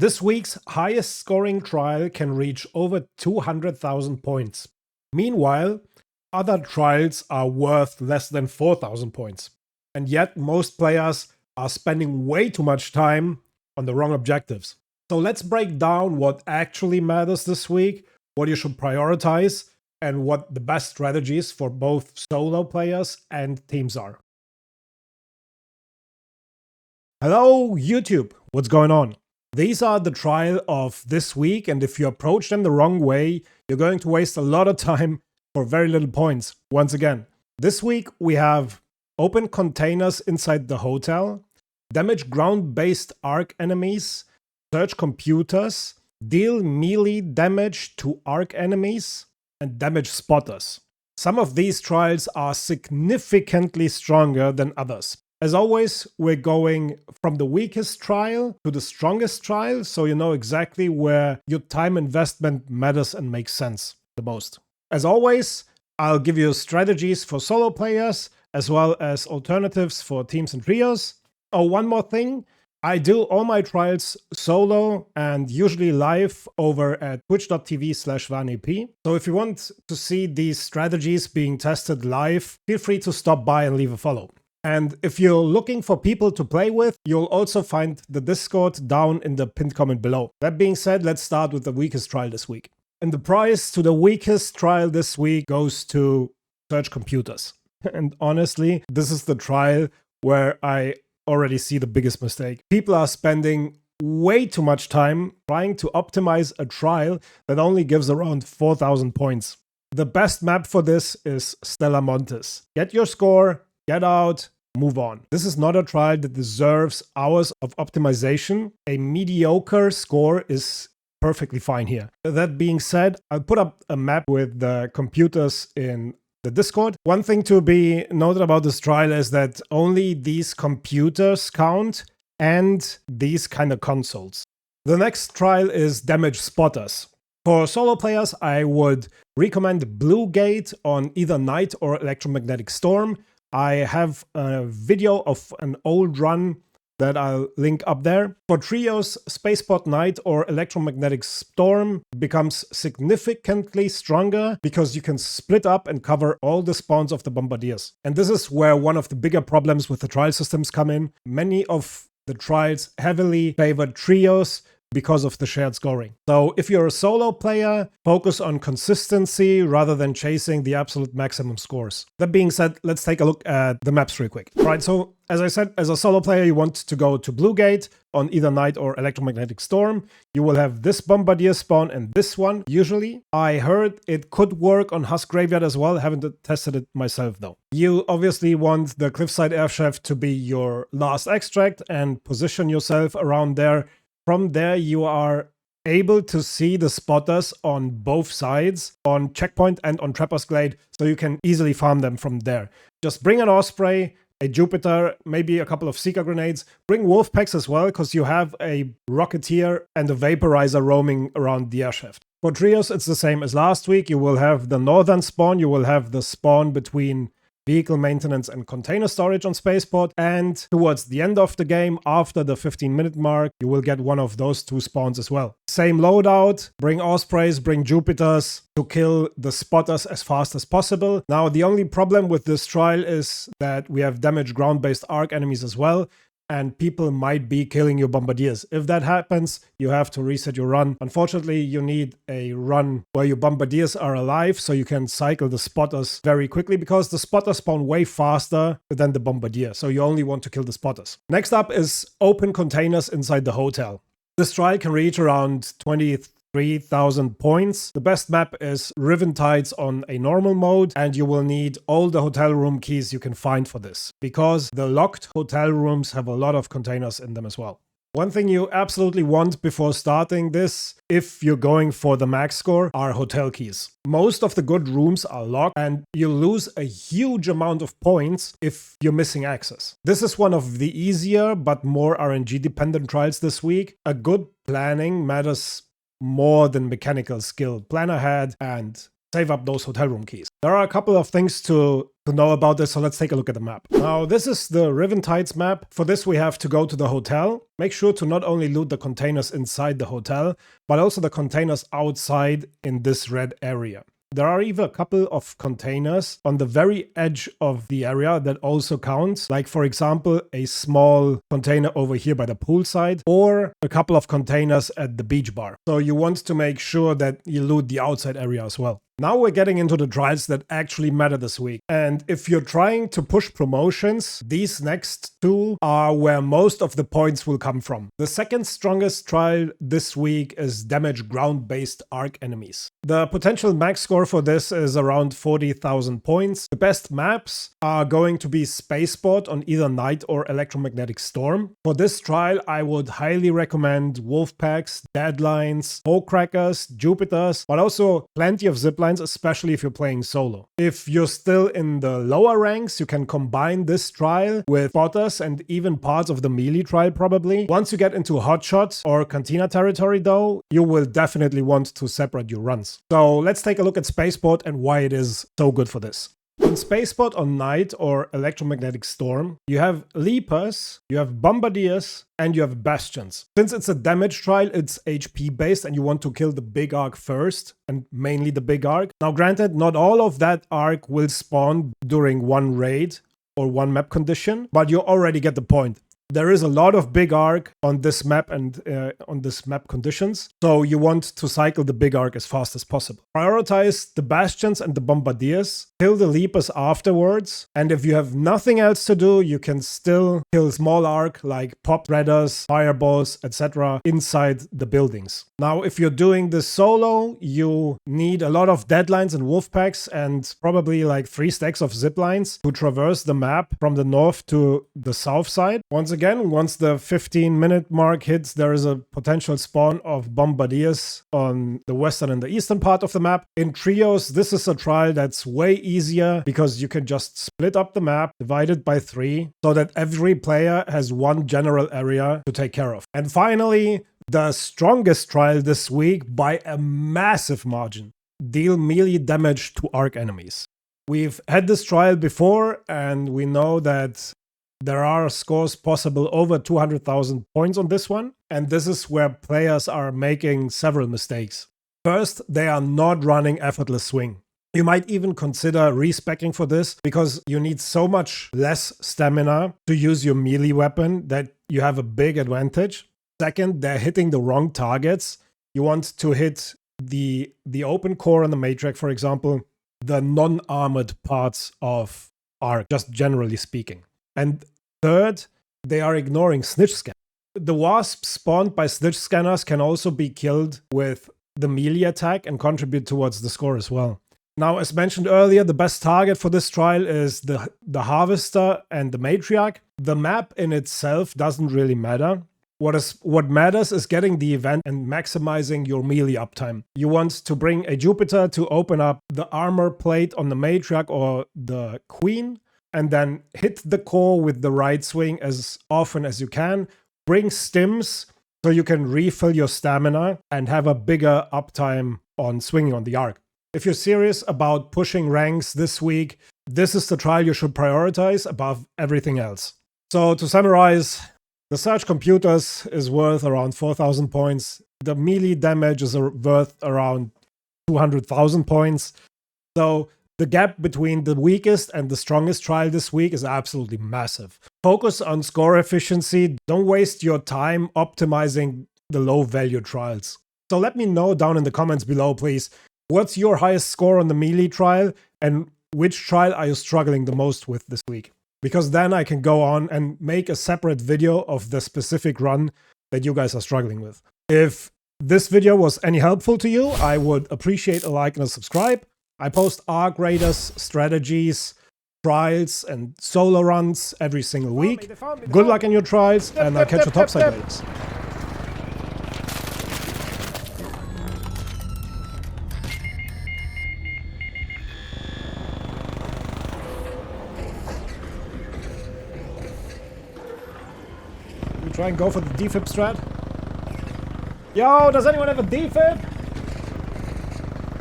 This week's highest scoring trial can reach over 200,000 points. Meanwhile, other trials are worth less than 4,000 points. And yet most players are spending way too much time on the wrong objectives. So let's break down what actually matters this week, what you should prioritize, and what the best strategies for both solo players and teams are. Hello YouTube, what's going on? These are the trial of this week, and if you approach them the wrong way, you're going to waste a lot of time for very little points. Once again, this week we have open containers inside the hotel, damage ground-based arc enemies, search computers, deal melee damage to arc enemies, and damage spotters. Some of these trials are significantly stronger than others. As always, we're going from the weakest trial to the strongest trial, so you know exactly where your time investment matters and makes sense the most. As always, I'll give you strategies for solo players, as well as alternatives for teams and trios. Oh, one more thing. I do all my trials solo and usually live over at twitch.tv/vanep. So if you want to see these strategies being tested live, feel free to stop by and leave a follow. And if you're looking for people to play with, you'll also find the Discord down in the pinned comment below. That being said, let's start with the weakest trial this week. And the prize to the weakest trial this week goes to search computers. And honestly, this is the trial where I already see the biggest mistake. People are spending way too much time trying to optimize a trial that only gives around 4,000 points. The best map for this is Stella Montes. Get your score, get out, move on. This is not a trial that deserves hours of optimization. A mediocre score is perfectly fine here. That being said, I'll put up a map with the computers in the Discord. One thing to be noted about this trial is that only these computers count and these kind of consoles. The next trial is damage spotters. For solo players, I would recommend Blue Gate on either Night or Electromagnetic Storm. I have a video of an old run that I'll link up there. For trios, Spaceport Night or Electromagnetic Storm becomes significantly stronger because you can split up and cover all the spawns of the bombardiers. And this is where one of the bigger problems with the trial systems come in. Many of the trials heavily favor trios because of the shared scoring. So if you're a solo player, focus on consistency rather than chasing the absolute maximum scores. That being said, let's take a look at the maps real quick. Right, so as I said, as a solo player, you want to go to Blue Gate on either Night or Electromagnetic Storm. You will have this bombardier spawn and this one, usually. I heard it could work on Husk Graveyard as well. I haven't tested it myself though. You obviously want the Cliffside Airshaft to be your last extract and position yourself around there. From there, you are able to see the spotters on both sides, on Checkpoint and on Trapper's Glade, so you can easily farm them from there. Just bring an Osprey, a Jupiter, maybe a couple of Seeker Grenades. Bring Wolf Packs as well, because you have a Rocketeer and a Vaporizer roaming around the airshaft. For trios, it's the same as last week. You will have the northern spawn, you will have the spawn between vehicle maintenance and container storage on Spaceport, and towards the end of the game, after the 15-minute mark, you will get one of those two spawns as well. Same loadout, bring Ospreys, bring Jupiters to kill the spotters as fast as possible. Now, the only problem with this trial is that we have damage ground-based arc enemies as well, and people might be killing your bombardiers. If that happens, you have to reset your run. Unfortunately, you need a run where your bombardiers are alive so you can cycle the spotters very quickly, because the spotters spawn way faster than the bombardier, so you only want to kill the spotters. Next up is open containers inside the hotel. This trial can reach around 23,000 points. The best map is Riven Tides on a normal mode, and you will need all the hotel room keys you can find for this, because the locked hotel rooms have a lot of containers in them as well. One thing you absolutely want before starting this, if you're going for the max score, are hotel keys. Most of the good rooms are locked, and you lose a huge amount of points if you're missing access. This is one of the easier but more RNG dependent trials this week. A good planning matters more than mechanical skill. Plan ahead and save up those hotel room keys. There are a couple of things to know about this, so let's take a look at the map. Now, this is the Riven Tides map. For this, we have to go to the hotel. Make sure to not only loot the containers inside the hotel, but also the containers outside in this red area. There are even a couple of containers on the very edge of the area that also counts. Like, for example, a small container over here by the poolside, or a couple of containers at the beach bar. So you want to make sure that you loot the outside area as well. Now we're getting into the trials that actually matter this week. And if you're trying to push promotions, these next two are where most of the points will come from. The second strongest trial this week is damage ground-based arc enemies. The potential max score for this is around 40,000 points. The best maps are going to be Spaceport on either Night or Electromagnetic Storm. For this trial, I would highly recommend Wolfpacks, Deadlines, Crackers, Jupiters, but also plenty of ziplines, especially if you're playing solo. If you're still in the lower ranks, you can combine this trial with Spotters and even parts of the melee trial probably. Once you get into Hotshots or Cantina territory though, you will definitely want to separate your runs. So let's take a look at Spaceport and why it is so good for this. On Spaceport on Night or Electromagnetic Storm, you have Leapers, you have Bombardiers, and you have Bastions. Since it's a damage trial, it's HP based and you want to kill the big arc first, and mainly the big arc. Now granted, not all of that arc will spawn during one raid or one map condition, but you already get the point. There is a lot of big arc on this map and on this map conditions, so you want to cycle the big arc as fast as possible. Prioritize the Bastions and the Bombardiers, kill the Leapers afterwards, and if you have nothing else to do, you can still kill small arc like pop threaders, fireballs, etc. inside the buildings. Now, if you're doing this solo, you need a lot of deadlines and wolfpacks and probably like 3 stacks of ziplines to traverse the map from the north to the south side. Once the 15-minute mark hits, there is a potential spawn of Bombardiers on the western and the eastern part of the map. In trios, this is a trial that's way easier because you can just split up the map, divide it by 3, so that every player has one general area to take care of. And finally, the strongest trial this week by a massive margin: deal melee damage to arc enemies. We've had this trial before, and we know that there are scores possible over 200,000 points on this one, and this is where players are making several mistakes. First, they are not running Effortless Swing. You might even consider respeccing for this because you need so much less stamina to use your melee weapon that you have a big advantage. Second, they're hitting the wrong targets. You want to hit the open core on the Matriarch, for example, the non-armored parts of Arc, just generally speaking. And third, they are ignoring snitch scan. The wasps spawned by snitch scanners can also be killed with the melee attack and contribute towards the score as well. Now, as mentioned earlier, the best target for this trial is the Harvester and the Matriarch. The map in itself doesn't really matter. What matters is getting the event and maximizing your melee uptime. You want to bring a Jupiter to open up the armor plate on the Matriarch or the Queen, and then hit the core with the right swing as often as you can. Bring stims so you can refill your stamina and have a bigger uptime on swinging on the arc. If you're serious about pushing ranks this week, this is the trial you should prioritize above everything else. So to summarize, the Surge Computers is worth around 4,000 points. The melee damage is worth around 200,000 points. So the gap between the weakest and the strongest trial this week is absolutely massive. Focus on score efficiency. Don't waste your time optimizing the low value trials. So let me know down in the comments below, please. What's your highest score on the melee trial and which trial are you struggling the most with this week? Because then I can go on and make a separate video of the specific run that you guys are struggling with. If this video was any helpful to you, I would appreciate a like and a subscribe. I post Arc Raiders, strategies, trials, and solo runs every single week. Good luck in your trials, and I'll catch you topside raiders. We try and go for the defib strat. Yo, does anyone have a defib?